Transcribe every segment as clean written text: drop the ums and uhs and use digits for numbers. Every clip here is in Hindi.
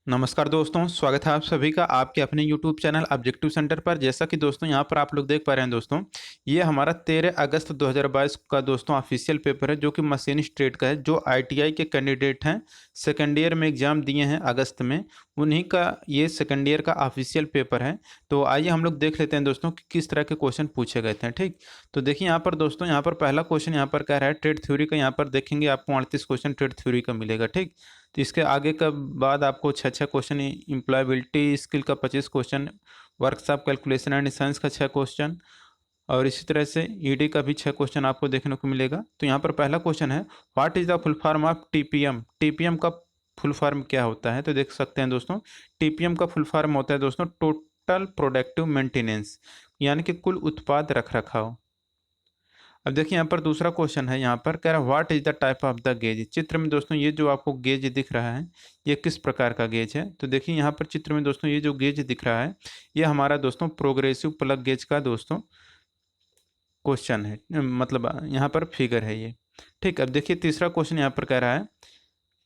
नमस्कार दोस्तों, स्वागत है आप सभी का आपके अपने YouTube चैनल ऑब्जेक्टिव सेंटर पर। जैसा कि दोस्तों यहाँ पर आप लोग देख पा रहे हैं दोस्तों, ये हमारा 13 अगस्त 2022 का दोस्तों ऑफिशियल पेपर है जो कि मशीनिस्ट ट्रेड का है। जो ITI के कैंडिडेट हैं, सेकेंड ईयर में एग्जाम दिए हैं अगस्त में, उन्हीं का ये सेकेंड ईयर का ऑफिशियल पेपर है। तो आइए हम लोग देख लेते हैं दोस्तों कि किस तरह के क्वेश्चन पूछे गए थे। ठीक, तो देखिए यहाँ पर दोस्तों, यहाँ पर पहला क्वेश्चन यहाँ पर कह रहा है ट्रेड थ्योरी का। यहाँ पर देखेंगे आपको 38 क्वेश्चन ट्रेड थ्योरी का मिलेगा। ठीक, तो इसके आगे का बाद आपको छः क्वेश्चन, एम्प्लॉयबिलिटी स्किल का 25 question, workshop calculation and science का 6 क्वेश्चन, और इसी तरह से ईडी का भी 6 क्वेश्चन आपको देखने को मिलेगा। तो यहाँ पर पहला क्वेश्चन है, what is the full form of TPM. TPM का फुल फॉर्म क्या होता है? तो देख सकते हैं दोस्तों, टीपीएम का फुल फॉर्म होता है दोस्तों टोटल प्रोडक्टिव मेंटेनेंस, यानी कि कुल उत्पाद रख रखाव। अब देखिए यहाँ पर दूसरा क्वेश्चन है, यहाँ पर कह रहा है what is the type of the gauge. चित्र में दोस्तों ये जो आपको गेज दिख रहा है, ये किस प्रकार का गेज है? तो देखिए यहाँ पर चित्र में दोस्तों ये जो गेज दिख रहा है, ये हमारा दोस्तों प्रोग्रेसिव प्लग गेज का दोस्तों क्वेश्चन है, मतलब यहाँ पर फिगर है ये। ठीक, अब देखिए तीसरा क्वेश्चन यहाँ पर कह रहा है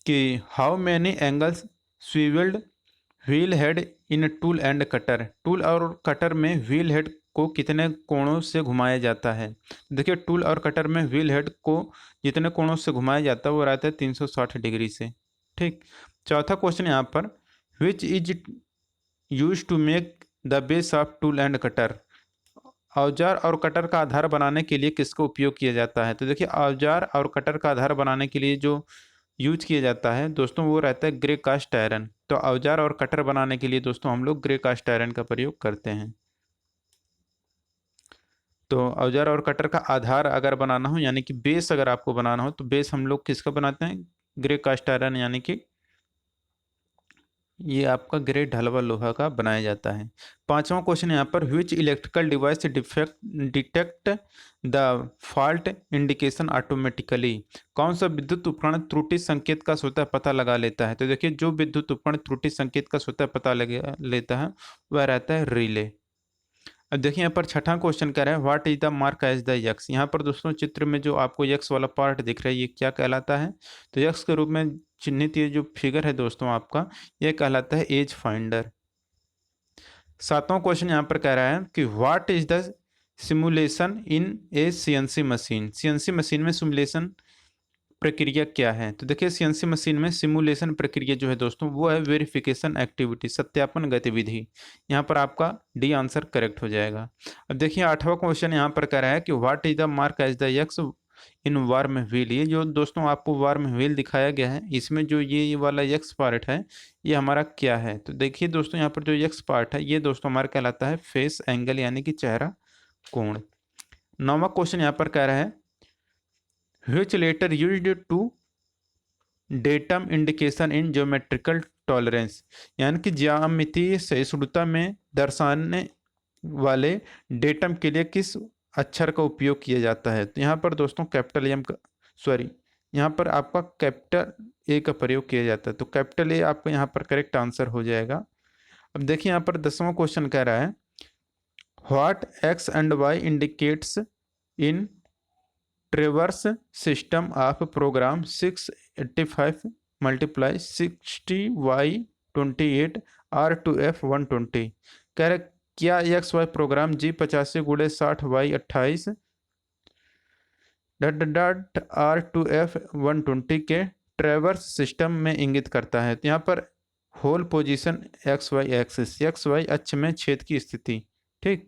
कि how many angles swivelled wheel head in tool and cutter. Tool और कटर में व्हील हेड को कितने कोणों से घुमाया जाता है? देखिए टूल और कटर में व्हील हेड को जितने कोणों से घुमाया जाता है वो रहता है 360 डिग्री से। ठीक, चौथा क्वेश्चन यहाँ पर, which is use to make the base of tool and cutter. औजार और कटर का आधार बनाने के लिए किसका उपयोग किया जाता है? तो देखिए औजार और कटर का आधार बनाने के लिए जो यूज किया जाता है दोस्तों वो रहता है ग्रे कास्ट आयरन। तो औजार और कटर बनाने के लिए दोस्तों हम लोग ग्रे कास्ट आयरन का प्रयोग करते हैं। तो औजार और कटर का आधार अगर बनाना हो, यानी कि बेस अगर आपको बनाना हो, तो बेस हम लोग किसका बनाते हैं? ग्रे कास्ट आयरन, यानी कि ये आपका ग्रे ढलवा लोहा का बनाया जाता है। पांचवा क्वेश्चन यहाँ पर, which electrical device detect the fault indication automatically. कौन सा विद्युत उपकरण त्रुटि संकेत का स्वतः पता लगा लेता है? तो देखिए जो विद्युत उपकरण त्रुटि संकेत का स्वतः पता लगा लेता है वह रहता है रिले। अब देखिए यहाँ पर छठा क्वेश्चन कह रहा है, what is the mark as the yaks. यहाँ पर दोस्तों चित्र में जो आपको यक्स वाला पार्ट दिख रहा है ये क्या कहलाता है? तो यक्स के रूप में चिन्हित ये जो फिगर है दोस्तों आपका, ये कहलाता है एज फाइंडर। सातवां क्वेश्चन यहाँ पर कह रहा है कि what is the simulation in A CNC machine. CNC machine में सिमुलेशन प्रक्रिया क्या है? तो देखिए सीएनसी मशीन में सिमुलेशन प्रक्रिया जो है दोस्तों वो है वेरिफिकेशन एक्टिविटी, सत्यापन गतिविधि। यहाँ पर आपका डी आंसर करेक्ट हो जाएगा। अब देखिए आठवां क्वेश्चन यहाँ पर कह रहा है कि what is the mark as the yaks in worm wheel. ये जो दोस्तों आपको वार्म व्हील दिखाया गया है, इसमें जो ये वाला यक्स पार्ट है ये हमारा क्या है? तो देखिए दोस्तों यहाँ पर जो यक्स पार्ट है ये दोस्तों हमारा कहलाता है फेस एंगल, यानी कि चेहरा कोण। नौवां क्वेश्चन यहाँ पर कह रहा है, which letter used to datum indication in geometrical tolerance। यानी कि ज्यामितीय सहिष्णुता में दर्शाने वाले डेटम के लिए किस अक्षर का उपयोग किया जाता है? तो यहाँ पर दोस्तों कैपिटल एम का, सॉरी, यहाँ पर आपका कैपिटल ए का प्रयोग किया जाता है। तो कैपिटल ए आपका यहाँ पर करेक्ट आंसर हो जाएगा। अब देखिए यहाँ पर 10वां क्वेश्चन कह रहा है, what X and Y indicates in traverse system of program 685 multiply 60y28 R2F120। कह रहे क्या एक्स वाई प्रोग्राम G85 गुणे 60y28 डॉट डॉट R2F120 के ट्रेवर्स सिस्टम में इंगित करता है? तो यहाँ पर hole position X Y axis, X Y अक्ष में छेद की स्थिति। ठीक,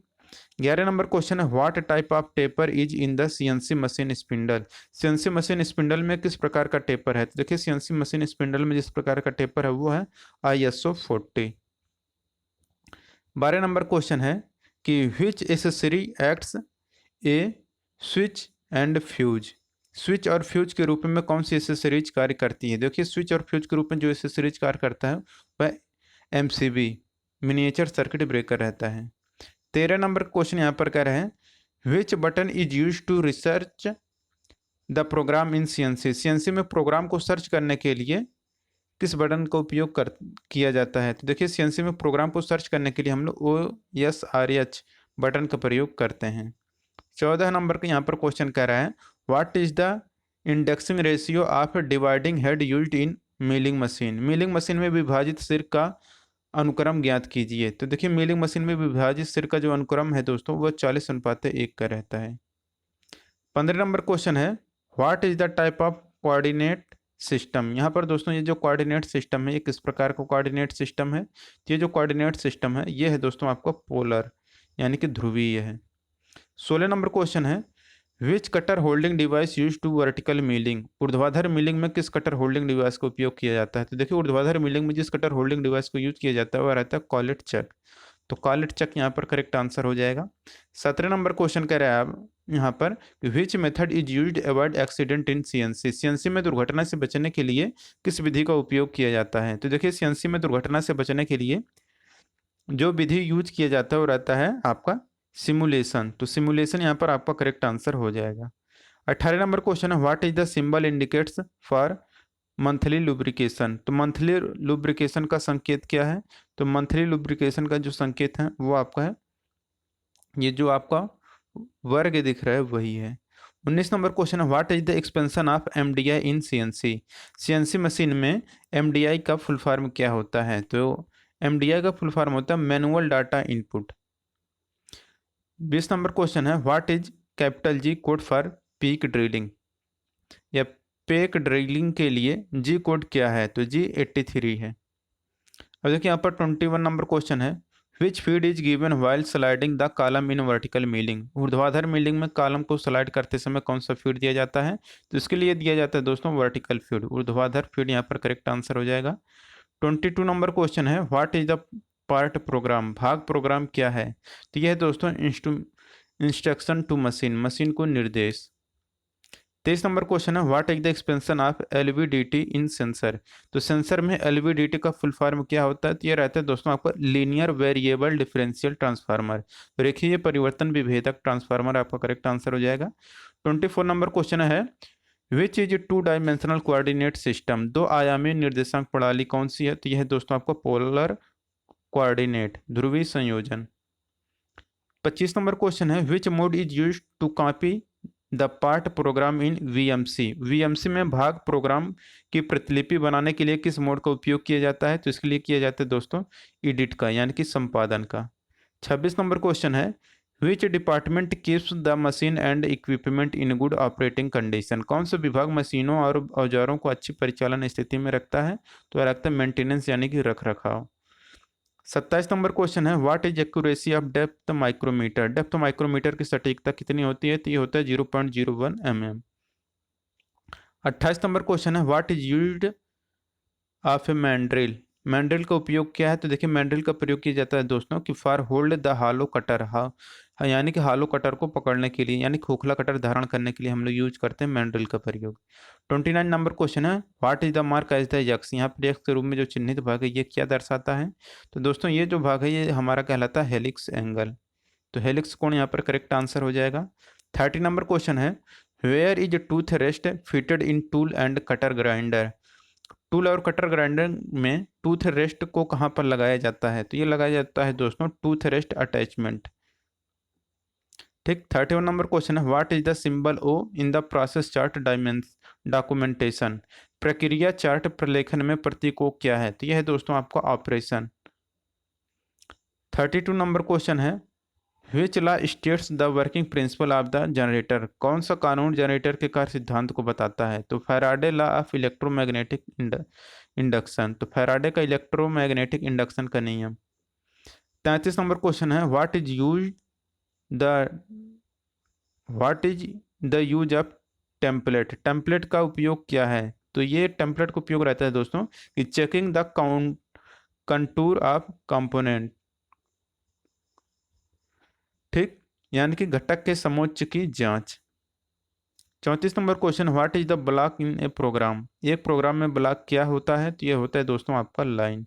11 नंबर क्वेश्चन है, what type of taper is in the CNC machine spindle. CNC machine spindle में किस प्रकार का टेपर है? तो देखिए सीएनसी मशीन स्पिंडल में जिस प्रकार का टेपर है वो है ISO 40। 12 नंबर क्वेश्चन है कि which accessory acts A switch and fuse. Switch और फ्यूज के रूप में कौन सी एसेसरीज कार्य करती है? देखिए स्विच और फ्यूज के रूप में जो एसेसरीज कार्य करता है वह MCB मिनिएचर सर्किट ब्रेकर रहता है। 13 नंबर क्वेश्चन यहाँ पर कह रहे हैं, which button is use to research the program in CNC. CNC में प्रोग्राम को सर्च करने के लिए किस बटन का उपयोग किया जाता है? तो देखिए सीएनसी में प्रोग्राम को सर्च करने के लिए हम लोग OSRH बटन का प्रयोग करते हैं। 14 नंबर का यहाँ पर क्वेश्चन कह रहा है, what is the indexing ratio of dividing head used in milling machine. Milling machine में विभाजित सिर का अनुक्रम ज्ञात कीजिए। तो देखिए मिलिंग मशीन में विभाजित सिर का जो अनुक्रम है दोस्तों वो 40:1 का रहता है। 15 नंबर क्वेश्चन है, what is the type of coordinate system. यहाँ पर दोस्तों ये जो कोऑर्डिनेट सिस्टम है ये किस प्रकार का कोऑर्डिनेट सिस्टम है। ये जो कोऑर्डिनेट सिस्टम है ये है दोस्तों आपका पोलर यानी कि ध्रुवीय है। 16 नंबर क्वेश्चन है, which cutter holding device use to vertical milling. ऊर्ध्वाधर मिलिंग में किस कटर होल्डिंग डिवाइस का उपयोग किया जाता है। तो देखिए ऊर्ध्वाधर मिलिंग में जिस कटर होल्डिंग डिवाइस को यूज किया जाता है वह रहता है कॉलेट चक। तो कॉलेट चक यहाँ पर करेक्ट आंसर हो जाएगा। 17 नंबर क्वेश्चन कह रहे हैं आप यहाँ पर, which method is used avoid accident in CNC. CNC में दुर्घटना से बचने के लिए किस विधि का उपयोग किया जाता है। तो देखिए सीएनसी में दुर्घटना से बचने के लिए जो विधि यूज किया जाता है वो रहता है आपका सिमुलेशन। तो सिमुलेशन यहाँ पर आपका करेक्ट आंसर हो जाएगा। 18 नंबर क्वेश्चन है, what is the symbol indicates for monthly lubrication. तो मंथली लुब्रिकेशन का संकेत क्या है। तो मंथली लुब्रिकेशन का जो संकेत है वो आपका है ये जो आपका वर्ग दिख रहा है वही है। 19 नंबर क्वेश्चन है, what is the expansion of MDI in CNC. CNC machine में एमडीआई का फुल फॉर्म क्या होता है। तो एमडीआई का फुल फॉर्म होता है manual data input. 20 number question है, what is capital G code for peak drilling या पेक ड्रिलिंग के लिए जी कोड क्या है। तो जी 83 है। अब देखिए यहाँ पर 21 नंबर क्वेश्चन है, which feed is given while sliding the column in vertical milling. ऊर्ध्वाधर मिलिंग में कॉलम को स्लाइड करते समय कौन सा फीड दिया जाता है। तो इसके लिए दिया जाता है दोस्तों वर्टिकल फीड। ऊर्ध्वाधर फीड यहाँ पर करेक्ट आंसर हो जाएगा। 22 नंबर क्वेश्चन है, what is the part programme. भाग प्रोग्राम क्या है। तो यह है दोस्तों इंस्ट्रक्शन टू मशीन, मशीन को निर्देश। 23 नंबर क्वेश्चन है, what is the expansion of LVDT in sensor. तो सेंसर में एलवीडीटी का फुल फॉर्म क्या होता है। तो ये रहता है दोस्तों आपका लीनियर वेरिएबल डिफरेंशियल ट्रांसफार्मर। तो देखिए ये परिवर्तन विभेदक ट्रांसफार्मर आपका करेक्ट आंसर हो जाएगा। 24 नंबर क्वेश्चन है, which is two dimensional coordinate system. दो आयामी निर्देशांक प्रणाली कौन सी है। तो यह है दोस्तों आपका पोलर कोऑर्डिनेट ध्रुवीय संयोजन। 25 नंबर क्वेश्चन है, which mode is use to copy the part program in VMC. VMC में भाग प्रोग्राम की प्रतिलिपि बनाने के लिए किस मोड का उपयोग किया जाता है। तो इसके लिए किया जाता है दोस्तों एडिट का यानी कि संपादन का। 26 नंबर क्वेश्चन है, which department keeps the machine and equipment in good operating condition. कौन सा विभाग मशीनों और औजारों को अच्छी परिचालन स्थिति में रखता है। तो रखता है मेंटेनेंस यानी कि रख रखाव। 27 नंबर क्वेश्चन है, what is accuracy of depth micrometer. Depth micrometer की सटीकता कितनी होती है। तो ये होता है 0.01 mm। 28 नंबर क्वेश्चन है, what is used of A mandrill. Mandrill का उपयोग क्या है। तो देखिए मैंड्रिल का प्रयोग किया जाता है दोस्तों कि for hold the hello cutter. यानी कि हालो कटर को पकड़ने के लिए यानी खोखला कटर धारण करने के लिए हम लोग यूज करते हैं मैंड्रिल का प्रयोग। 29 नंबर क्वेश्चन है, what is the mark as the yaks. यहाँ पर यक्स के रूप में जो चिन्हित भाग है ये क्या दर्शाता है। तो दोस्तों ये जो भाग है ये हमारा कहलाता है हेलिक्स एंगल। तो हेलिक्स कोण यहाँ पर करेक्ट आंसर हो जाएगा। 30 नंबर क्वेश्चन है, where is tooth rest fitted in tool and cutter grinder. Tool और कटर ग्राइंडर में टूथ रेस्ट को कहाँ पर लगाया जाता है। तो ये लगाया जाता है दोस्तों टूथ रेस्ट अटैचमेंट। ठीक। 31 नंबर क्वेश्चन है, what is the symbol O in the process chart documentation. प्रक्रिया चार्ट प्रलेखन में प्रतीक ओ क्या है। तो यह है दोस्तों आपका ऑपरेशन। 32 नंबर क्वेश्चन है, which law states the working principle of the generator. कौन सा कानून जनरेटर के कार्य सिद्धांत को बताता है। तो Faraday law of electromagnetic induction. तो फैराडे का इलेक्ट्रोमैग्नेटिक इंडक्शन का नियम। 33 नंबर क्वेश्चन है, what is the use of template. Template का उपयोग क्या है। तो ये टेम्पलेट का उपयोग रहता है दोस्तों कि checking the contour of component. ठीक। यानी कि घटक के समोच्च की जांच। 34 number question, what is the block in a program. एक प्रोग्राम में ब्लॉक क्या होता है। तो ये होता है दोस्तों आपका लाइन।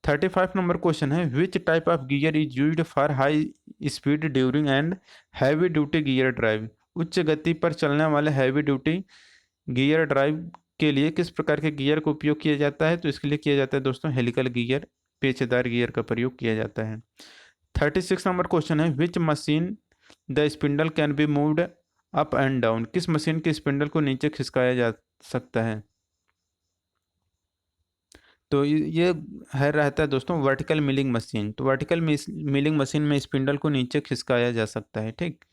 35 नंबर क्वेश्चन है, which type of gear is used for high speed during and heavy duty gear drive. उच्च गति पर चलने वाले हैवी ड्यूटी गियर ड्राइव के लिए किस प्रकार के गियर का उपयोग किया जाता है। तो इसके लिए किया जाता है दोस्तों हेलिकल गियर, पेचदार गियर का प्रयोग किया जाता है। 36 नंबर क्वेश्चन है, विच machine the spindle can be moved up and down. किस मशीन के स्पिंडल को नीचे खिसकाया जा सकता है। तो ये है रहता है दोस्तों वर्टिकल मिलिंग मशीन। तो वर्टिकल मिलिंग मशीन में स्पिंडल को नीचे खिसकाया जा सकता है। ठीक,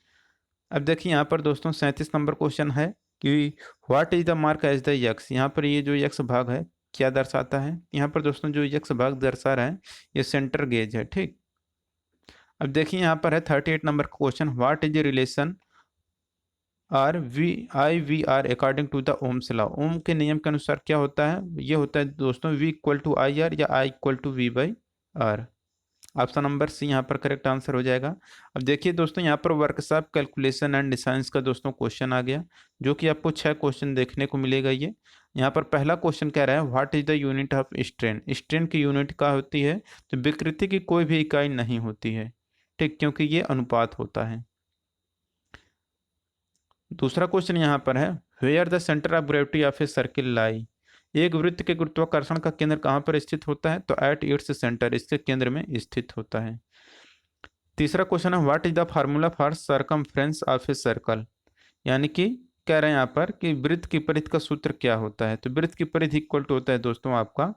अब देखिए यहाँ पर दोस्तों 37 नंबर क्वेश्चन है कि what is the mark as the yaks. यहाँ पर ये जो यक्स भाग है क्या दर्शाता है। यहाँ पर दोस्तों जो यक्स भाग दर्शा रहा है ये सेंटर गेज है। ठीक, अब देखिए यहाँ पर है 38 नंबर question, what is the relation R V I V R according to the Ohm's law. Ohm के नियम के अनुसार क्या होता है, ये होता है दोस्तों V equal to I R या I equal to V by R. Option number C यहाँ पर करेक्ट आंसर हो जाएगा। अब देखिए दोस्तों यहाँ पर वर्कशॉप कैलकुलेशन एंड साइंस का दोस्तों क्वेश्चन आ गया, जो कि आपको 6 क्वेश्चन देखने को मिलेगा। ये यहाँ पर पहला क्वेश्चन कह रहा है what is the unit of strain. Strain की यूनिट क्या होती है, तो विकृति की कोई भी इकाई नहीं होती है। ठीक, क्योंकि ये अनुपात होता है। दूसरा क्वेश्चन यहाँ पर है where the centre of gravity of a circle lie. एक वृत्त के गुरुत्वाकर्षण का केंद्र कहाँ पर स्थित होता है, तो एट इट्स सेंटर, इसके केंद्र में स्थित होता है। तीसरा क्वेश्चन है what is the formula for circumference of a circle. यानी कि कह रहे हैं यहाँ पर कि वृत्त की परिधि का सूत्र क्या होता है। तो वृत्त की परिधि इक्वल टू होता है दोस्तों आपका,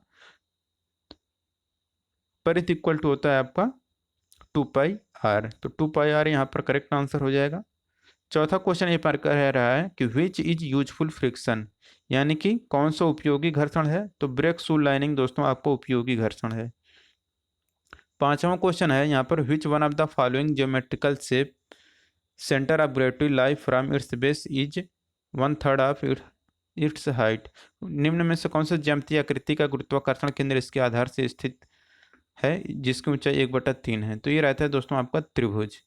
परिधि इक्वल टू होता है आपका 2πr। तो 2πr यहाँ पर करेक्ट आंसर हो जाएगा। चौथा क्वेश्चन ये पर कह रहा है कि विच इज यूजफुल फ्रिक्शन, यानी कि कौन सा उपयोगी घर्षण है, तो ब्रेक शू लाइनिंग दोस्तों आपको उपयोगी घर्षण है। पांचवा क्वेश्चन है यहाँ पर which one of the following geometrical shape centre of gravity lie from its base is 1/3 of its height. निम्न में से कौन सा ज्यामितीय आकृति का गुरुत्वाकर्षण केंद्र इसके आधार से स्थित है जिसकी ऊंचाई 1/3 है। तो ये रहता है दोस्तों आपका त्रिभुज।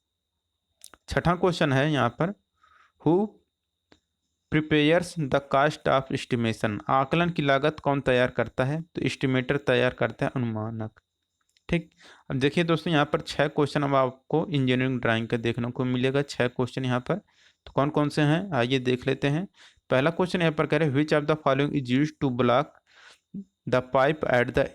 छठा क्वेश्चन है यहाँ पर who prepares the cost of estimation. आकलन की लागत कौन तैयार करता है, तो एस्टिमेटर तैयार करता है, अनुमानक। ठीक, अब देखिए दोस्तों यहाँ पर 6 क्वेश्चन अब आपको इंजीनियरिंग ड्राइंग का देखने को मिलेगा। 6 क्वेश्चन यहाँ पर, तो कौन कौन से हैं आइए देख लेते हैं। पहला क्वेश्चन यहाँ पर कह रहे हैं which of the following is used to block the pipe at the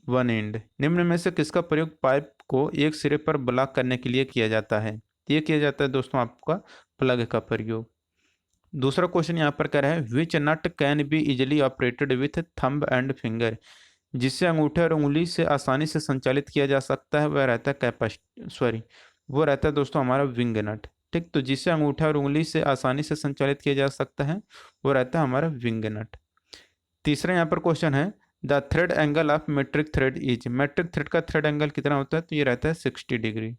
one end. निम्न में से किसका प्रयोग पाइप को एक सिरे पर ब्लॉक करने के लिए किया जाता है। ये किया जाता है दोस्तों आपका प्लग का प्रयोग। दूसरा क्वेश्चन यहाँ पर कह रहा है which nut can be easily operated with thumb and finger. जिससे अंगूठे और उंगली से आसानी से संचालित किया जा सकता है वह रहता है वो रहता है दोस्तों हमारा विंग नट। ठीक, तो जिससे अंगूठा और उंगली से आसानी से संचालित किया जा सकता है वो रहता है हमारा विंग नट। तीसरा यहाँ पर क्वेश्चन है the thread angle of metric thread is. Metric thread का थ्रेड एंगल कितना होता है, तो ये रहता है 60 डिग्री।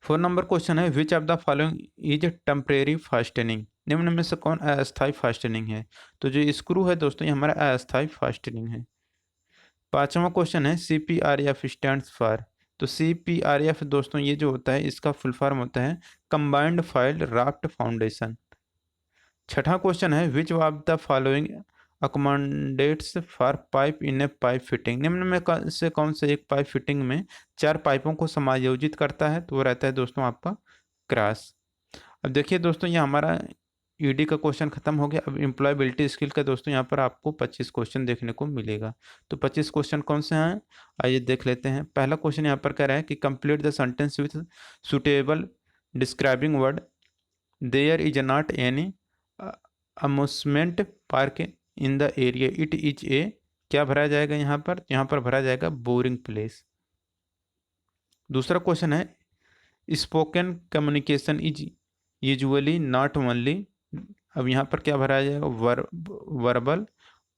4 नंबर क्वेश्चन है which of the following is temporary fastening. निम्न में से कौन अस्थायी फास्टनिंग है, तो जो स्क्रू है दोस्तों ये हमारा अस्थायी फास्टनिंग है। पांचवा क्वेश्चन है CPRF स्टैंड्स फॉर। तो CPRF दोस्तों ये जो होता है इसका फुल फॉर्म होता है कंबाइंड फाइल राफ्ट फाउंडेशन। छठा क्वेश्चन है which of the following accommodates for pipe in a pipe fitting. निम्न में से कौन से एक पाइप फिटिंग में 4 पाइपों को समायोजित करता है, तो वो रहता है दोस्तों आपका क्रॉस। अब देखिए दोस्तों ये हमारा ईडी का क्वेश्चन खत्म हो गया। अब एम्प्लॉयबिलिटी स्किल का दोस्तों यहाँ पर आपको 25 क्वेश्चन देखने को मिलेगा। तो 25 क्वेश्चन कौन से हैं आइए देख लेते हैं। पहला क्वेश्चन यहाँ पर कह रहा है कि complete the sentence with suitable describing word there is not any amusement park in the area it is a. क्या भरा जाएगा यहाँ पर भरा जाएगा बोरिंग प्लेस। दूसरा क्वेश्चन है spoken communication is usually not only. अब यहाँ पर क्या भरा जाएगा verbal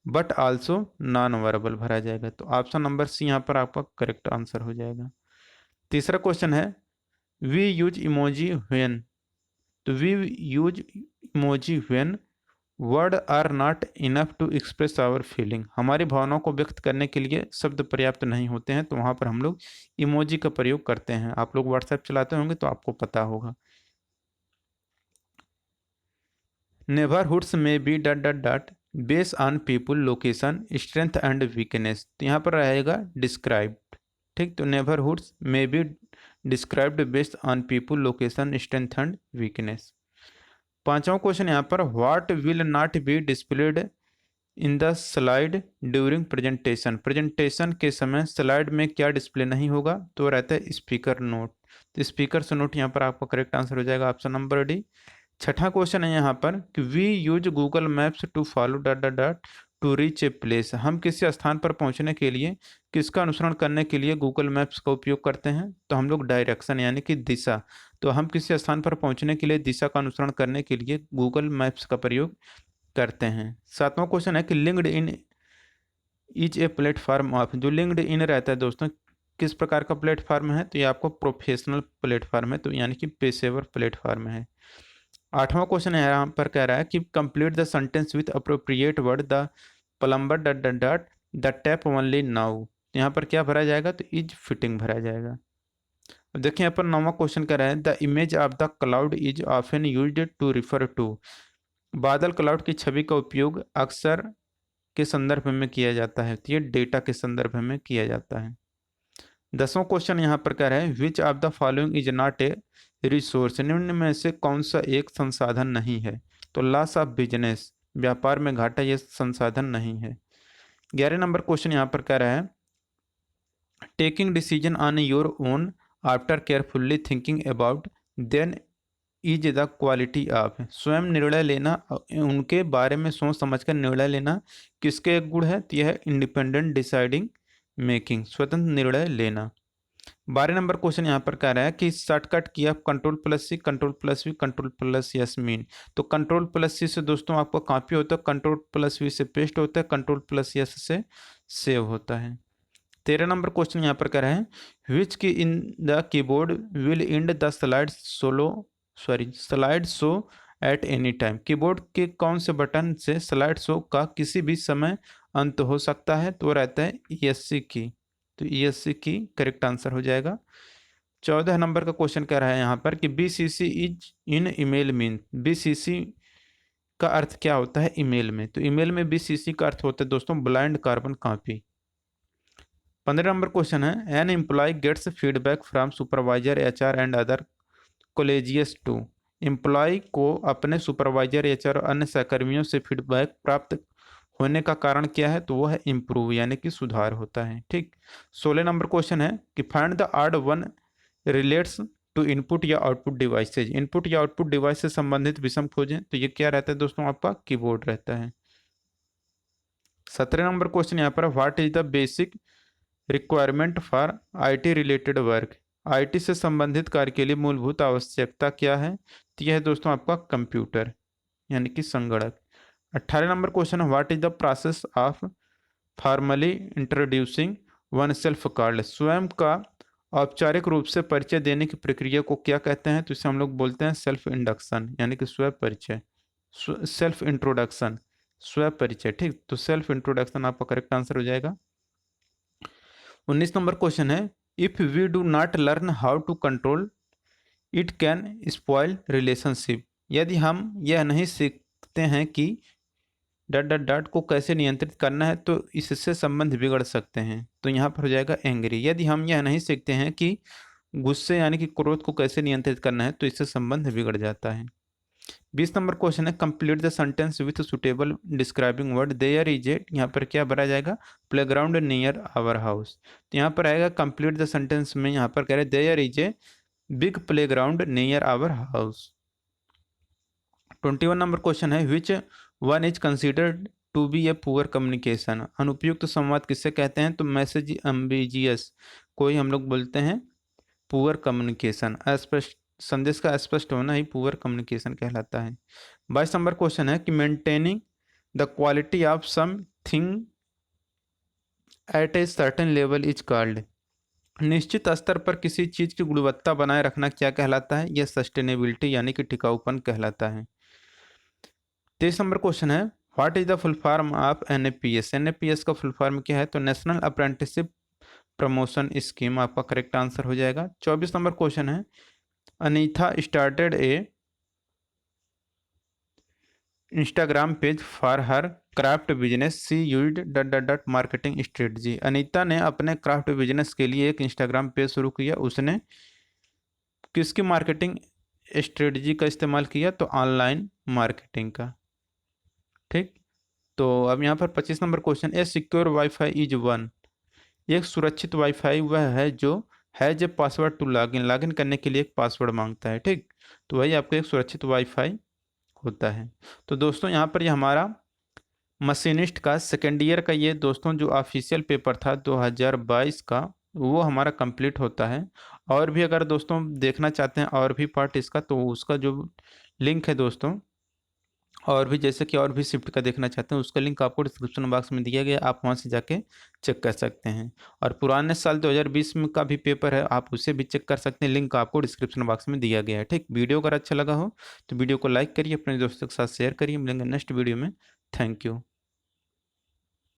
but also non verbal भरा जाएगा। तो ऑप्शन नंबर सी यहाँ पर आपका करेक्ट आंसर हो जाएगा। तीसरा क्वेश्चन है वी यूज इमोजी व्हेन। तो we use emoji when word are not enough to express our feeling. हमारी भावनाओं को व्यक्त करने के लिए शब्द पर्याप्त नहीं होते हैं, तो वहाँ पर हम लोग इमोजी का प्रयोग करते हैं। आप लोग व्हाट्सएप चलाते होंगे तो आपको पता होगा। नेबरहुड्स में be dot dot dot base on people location strength and weakness. तो यहाँ पर रहेगा डिस्क्राइब्ड। ठीक, तो नेबरहुड्स में be described based on people location strength and weakness. पांचवा क्वेश्चन यहाँ पर what will not be displayed in the slide during presentation. Presentation के समय स्लाइड में क्या डिस्प्ले नहीं होगा, तो रहता है स्पीकर नोट। तो स्पीकर से नोट यहाँ पर आपका करेक्ट आंसर हो जाएगा ऑप्शन नंबर डी। छठा क्वेश्चन है यहाँ पर कि we use Google Maps to follow dot dot dot to reach a place, हम किसी स्थान पर पहुंचने के लिए किसका अनुसरण करने के लिए गूगल मैप्स का उपयोग करते हैं? तो हम लोग डायरेक्शन यानी कि दिशा। तो हम किसी स्थान पर पहुंचने के लिए दिशा का अनुसरण करने के लिए गूगल मैप्स का प्रयोग करते हैं। सातवां क्वेश्चन है कि linked in is a platform of, जो लिंक्ड इन रहता है दोस्तों किस प्रकार का प्लेटफॉर्म है? तो ये आपको प्रोफेशनल प्लेटफॉर्म है, तो यानी कि पेशेवर प्लेटफॉर्म है। आठवां क्वेश्चन है यहाँ पर कह रहा है कि complete the sentence with appropriate word, the plumber dot dot dot the tap only now. यहाँ पर क्या भरा जाएगा? तो इज फिटिंग भरा जाएगा। अब देखिए यहाँ पर नौवां क्वेश्चन कह रहा है the image of the cloud is often used to refer to, बादल क्लाउड की छवि का उपयोग अक्सर के संदर्भ में किया जाता है, तो ये डेटा के संदर्भ में किया जाता है। 10वां क्वेश्चन यहाँ पर कह रहा है which of the following is not a resource, निम्न में से कौन सा एक संसाधन नहीं है? तो लॉस ऑफ बिजनेस, व्यापार में घाटा, ये संसाधन नहीं है। 11 नंबर क्वेश्चन यहाँ पर कह रहा है taking decision on your own after carefully thinking about then is the quality of, स्वयं निर्णय लेना, उनके बारे में सोच समझकर निर्णय लेना किसके एक गुण है? तो यह है इंडिपेंडेंट डिसाइडिंग मेकिंग, स्वतंत्र निर्णय लेना। 12 नंबर क्वेश्चन यहाँ पर कह रहा है कि शॉर्टकट की आप control plus C, control plus V, control plus S mean. तो कंट्रोल प्लस सी से दोस्तों आपका कॉपी होता है, कंट्रोल प्लस वी से पेस्ट होता है, कंट्रोल प्लस यस से सेव होता है। 13 नंबर क्वेश्चन यहाँ पर कह रहे हैं which key in the keyboard will end the slide show at any time, keyboard के कौन से बटन से स्लाइड शो का किसी भी समय अंत हो सकता है? तो वो रहता है ESC की, तो ESC की करेक्ट आंसर हो जाएगा। 14 नंबर का क्वेश्चन कह रहा है यहाँ पर कि BCC is in email mean, BCC का अर्थ क्या होता है ईमेल में? तो ईमेल में BCC का अर्थ होता है दोस्तों ब्लाइंड कार्बन कॉपी। 15 नंबर क्वेश्चन है an employee gets feedback from supervisor HR and other colleagues to, employee को अपने सुपरवाइजर HR और अन्य सहकर्मियों से फीडबैक प्राप्त होने का कारण क्या है? तो वो है इम्प्रूव यानी कि सुधार होता है। ठीक। 16 नंबर क्वेश्चन है कि find the odd one relates to input या आउटपुट डिवाइसेज, इनपुट या आउटपुट डिवाइस से संबंधित विषम खोजें, तो ये क्या रहता है दोस्तों? आपका कीबोर्ड रहता है। 17 नंबर क्वेश्चन यहाँ पर what is the basic requirement for IT related work, IT से संबंधित कार्य के लिए मूलभूत आवश्यकता क्या है? तो यह है दोस्तों आपका कंप्यूटर यानी कि संगणक। 18 नंबर क्वेश्चन है what is the process of formally introducing one self called, स्वयं का औपचारिक रूप से परिचय देने की प्रक्रिया को क्या कहते हैं? तो इसे हम लोग बोलते हैं सेल्फ इंडक्शन यानी कि स्व परिचय, सेल्फ इंट्रोडक्शन, स्व परिचय। ठीक, तो सेल्फ इंट्रोडक्शन आपका करेक्ट आंसर हो जाएगा। 19 नंबर क्वेश्चन है if we do not learn how to control it can spoil relationship, यदि हम यह नहीं सीखते हैं कि डॉट डॉट डॉट को कैसे नियंत्रित करना है तो इससे संबंध बिगड़ सकते हैं, तो यहाँ पर हो जाएगा एंग्री। यदि हम यह नहीं सीखते हैं कि गुस्से यानी कि क्रोध को कैसे नियंत्रित करना है तो इससे संबंध बिगड़ जाता है। 20 नंबर क्वेश्चन है complete the sentence with suitable describing word, there is a, यहाँ पर क्या भरा जाएगा? प्लेग्राउंड नियर आवर हाउस, तो यहाँ पर आएगा कंप्लीट द सेंटेंस में यहाँ पर कह रहे there is a big playground near our house. 21 नंबर क्वेश्चन है which one is considered to be a poor communication, अनुपयुक्त संवाद किससे कहते हैं? तो मैसेज एम्बिजियस को ही हम लोग बोलते हैं पुअर कम्युनिकेशन, अस्पष्ट संदेश का अस्पष्ट होना ही पुअर कम्युनिकेशन कहलाता है। 22 नंबर क्वेश्चन है कि maintaining the quality of something at a certain level is called, निश्चित स्तर पर किसी चीज की गुणवत्ता बनाए रखना क्या कहलाता है? यह सस्टेनेबिलिटी यानी कि टिकाऊपन कहलाता है। 23 नंबर क्वेश्चन है what is the full form of NAPS, NAPS का फुल फॉर्म क्या है? तो नेशनल अप्रेंटिसशिप प्रमोशन स्कीम आपका करेक्ट आंसर हो जाएगा। 24 नंबर क्वेश्चन है Anitha started a Instagram page for her craft business, she used dot dot dot marketing strategy, Anita ने अपने क्राफ्ट बिजनेस के लिए एक इंस्टाग्राम पेज शुरू किया, उसने किसकी मार्केटिंग स्ट्रेटजी का इस्तेमाल किया? तो ऑनलाइन मार्केटिंग का। ठीक, तो अब यहाँ पर 25 number question a secure WiFi is one, एक सुरक्षित वाईफाई वह है जो has a password to login, login करने के लिए एक पासवर्ड मांगता है। ठीक, तो वही आपको एक सुरक्षित वाईफाई होता है। तो दोस्तों यहाँ पर ये हमारा मशीनिस्ट का सेकेंड ईयर का ये दोस्तों जो ऑफिशियल पेपर था 2022 का, वो हमारा कंप्लीट होता है। और भी अगर दोस्तों देखना चाहते हैं और भी पार्ट इसका, तो उसका जो लिंक है दोस्तों, और भी जैसे कि और भी शिफ्ट का देखना चाहते हैं, उसका लिंक आपको डिस्क्रिप्शन बॉक्स में दिया गया, आप वहां से जाके चेक कर सकते हैं। और पुराने साल 2020 में का भी पेपर है, आप उसे भी चेक कर सकते हैं, लिंक आपको डिस्क्रिप्शन बॉक्स में दिया गया है। ठीक, वीडियो अगर अच्छा लगा हो तो वीडियो को लाइक करिए, अपने दोस्तों के साथ शेयर करिए। मिलेंगे नेक्स्ट वीडियो में। Thank you.